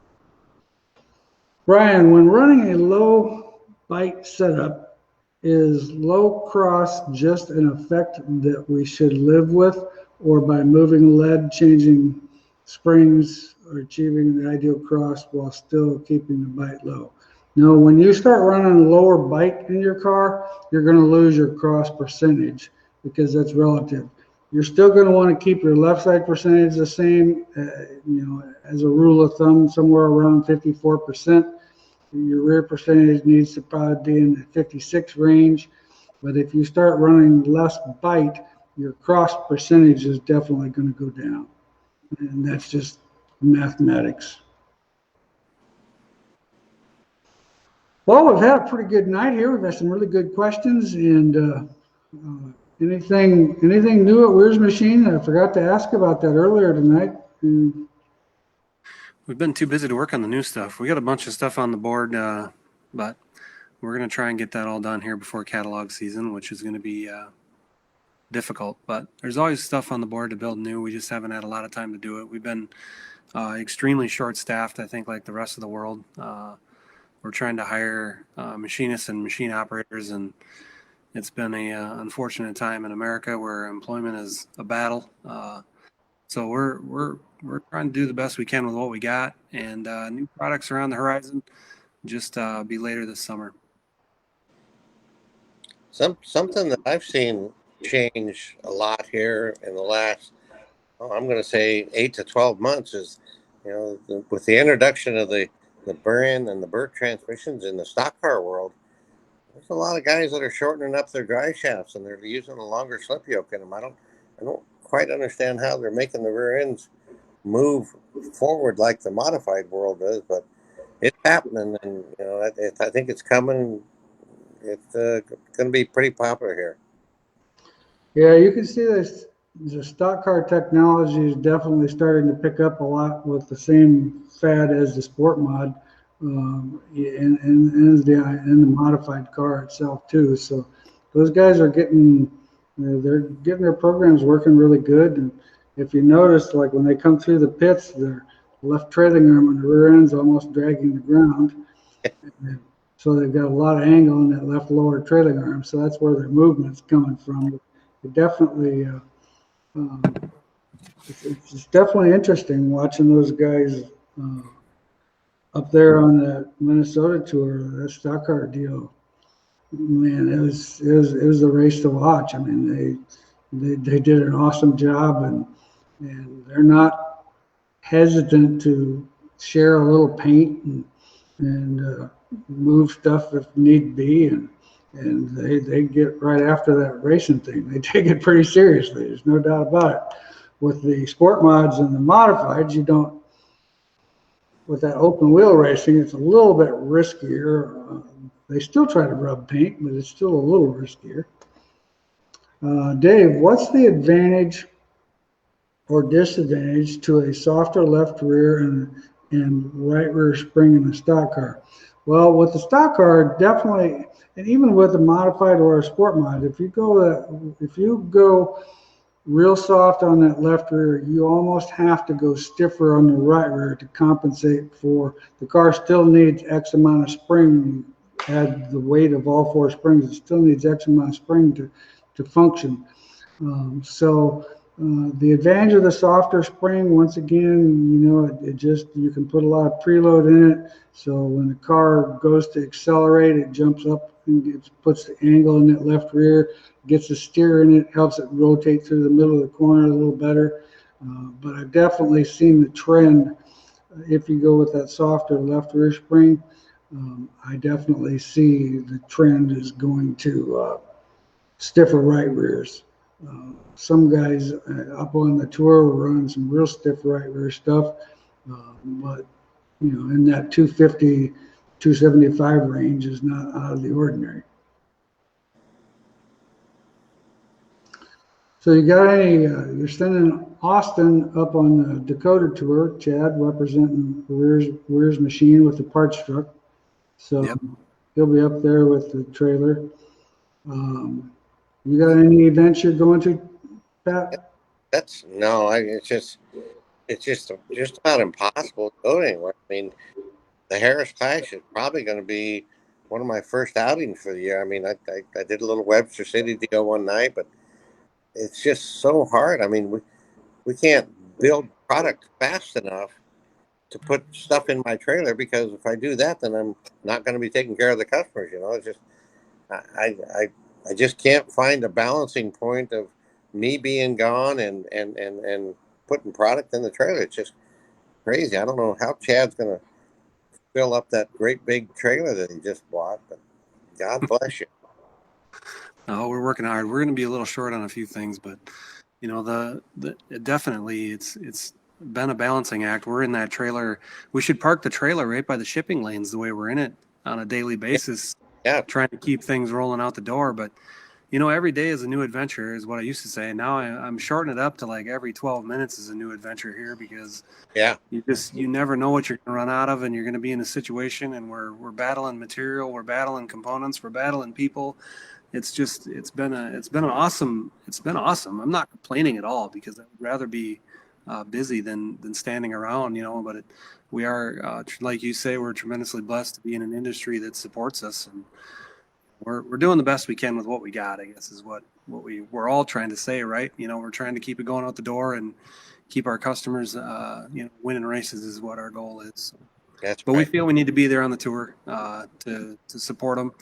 Brian, when running a low bite setup, is low cross just an effect that we should live with, or by moving lead, changing springs, or achieving the ideal cross while still keeping the bite low? No, when you start running a lower bite in your car, you're going to lose your cross percentage because that's relative. You're still going to want to keep your left side percentage the same, as a rule of thumb, somewhere around 54%. Your rear percentage needs to probably be in the 56 range. But if you start running less bite, your cross percentage is definitely going to go down. And that's just mathematics. Well, we've had a pretty good night here. We've got some really good questions, and anything new at Wehrs Machine? I forgot to ask about that earlier tonight. We've been too busy to work on the new stuff. We got a bunch of stuff on the board, but we're going to try and get that all done here before catalog season, which is going to be difficult. But there's always stuff on the board to build new. We just haven't had a lot of time to do it. We've been extremely short-staffed, I think, like the rest of the world. We're trying to hire machinists and machine operators, and it's been a unfortunate time in America where employment is a battle. So we're trying to do the best we can with what we got, and new products are on the horizon. Just be later this summer. Something that I've seen change a lot here in the last, I'm going to say 8 to 12 months is, with the introduction of the Burn and the Burt transmissions in the stock car world, there's a lot of guys that are shortening up their drive shafts and they're using a longer slip yoke in them. I don't quite understand how they're making the rear ends move forward like the modified world does, but it's happening, and I think it's coming. It's going to be pretty popular here. Yeah, you can see this. The stock car technology is definitely starting to pick up a lot with the same fad as the sport mod, and the modified car itself too. So those guys are they're getting their programs working really good. And if you notice, like when they come through the pits, their left trailing arm and the rear end's almost dragging the ground. And so they've got a lot of angle in that left lower trailing arm. So that's where their movement's coming from. It definitely, it's definitely interesting watching those guys up there on the Minnesota tour, that stock car deal. Man, it was a race to watch. I mean, they did an awesome job, and they're not hesitant to share a little paint and move stuff if need be, and they get right after that racing thing. They take it pretty seriously. There's no doubt about it. With the sport mods and the modifieds, you don't. With that open wheel racing, it's a little bit riskier. They still try to rub paint, but it's still a little riskier. Dave, what's the advantage or disadvantage to a softer left rear and right rear spring in a stock car? Well, with the stock car, definitely, and even with a modified or a sport mod, if you go real soft on that left rear, you almost have to go stiffer on the right rear to compensate for the car. Still needs X amount of spring. Add the weight of all four springs, it still needs X amount of spring to function. The advantage of the softer spring, once again, you can put a lot of preload in it. So when the car goes to accelerate, it jumps up and puts the angle in that left rear, gets the steer in it, helps it rotate through the middle of the corner a little better. But I've definitely seen the trend. If you go with that softer left rear spring, I definitely see the trend is going to stiffer right rears. Some guys up on the tour were running some real stiff right rear stuff, but in that 250, 275 range is not out of the ordinary. So you got you're sending Austin up on the Dakota tour, Chad, representing Wehrs machine with the parts truck. So yep. He'll be up there with the trailer. You got any events you're going to, Pat? It's just about impossible to go anywhere. I mean, the Harris Clash is probably going to be one of my first outings for the year. I mean, I did a little Webster City deal one night, but it's just so hard. I mean, we can't build product fast enough to put stuff in my trailer, because if I do that, then I'm not going to be taking care of the customers. It's just I just can't find a balancing point of me being gone and putting product in the trailer. It's just crazy. I don't know how Chad's going to fill up that great big trailer that he just bought, but God bless you. No, we're working hard. We're going to be a little short on a few things, but definitely it's been a balancing act. We're in that trailer. We should park the trailer right by the shipping lanes the way we're in it on a daily basis. Yeah. Trying to keep things rolling out the door, but every day is a new adventure is what I used to say. Now I'm shortening it up to like every 12 minutes is a new adventure here, because you never know what you're going to run out of, and you're going to be in a situation, and we're battling material, we're battling components, we're battling people. It's been awesome. I'm not complaining at all, because I would rather be busy than standing around, but we are, like you say, we're tremendously blessed to be in an industry that supports us, and we're doing the best we can with what we got, I guess, is what we're all trying to say, right? We're trying to keep it going out the door and keep our customers, winning races is what our goal is. So, That's but right. we feel we need to be there on the tour to support them,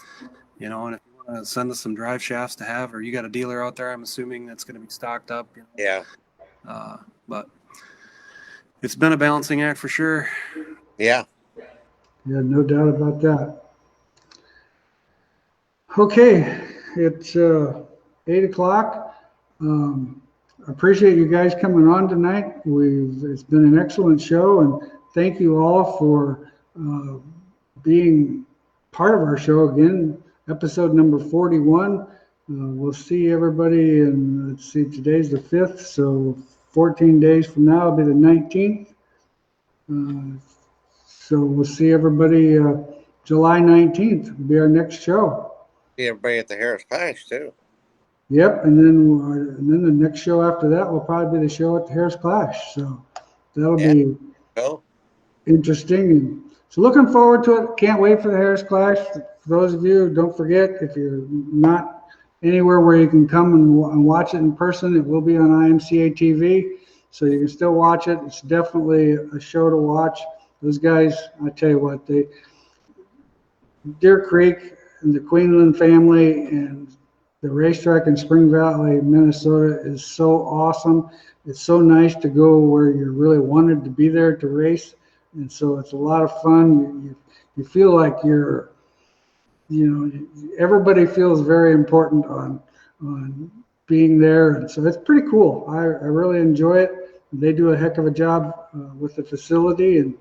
and if you want to send us some drive shafts to have, or you got a dealer out there, I'm assuming that's going to be stocked up. Yeah. But it's been a balancing act for sure. Yeah. Yeah, no doubt about that. Okay, it's 8 o'clock. Appreciate you guys coming on tonight. It's been an excellent show, and thank you all for being part of our show again. Episode number 41. We'll see everybody, and let's see, today's the 5th, so 14 days from now will be the 19th. So we'll see everybody July 19th will be our next show. See everybody at the Harris Clash too. Yep, and then the next show after that will probably be the show at the Harris Clash. So that'll be interesting. And so looking forward to it. Can't wait for the Harris Clash. For those of you, don't forget, if you're not anywhere where you can come and watch it in person, it will be on IMCA TV. So you can still watch it. It's definitely a show to watch. Those guys, I tell you what, Deer Creek and the Queenland family and the racetrack in Spring Valley, Minnesota is so awesome. It's so nice to go where you really wanted to be there to race. And so it's a lot of fun. You feel like everybody feels very important on being there. And so it's pretty cool. I really enjoy it. They do a heck of a job with the facility. And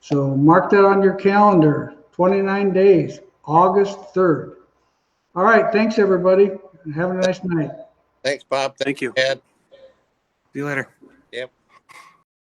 so mark that on your calendar, 29 days, August 3rd. All right. Thanks, everybody. And have a nice night. Thanks, Bob. Thank you. Ed. See you later. Yep.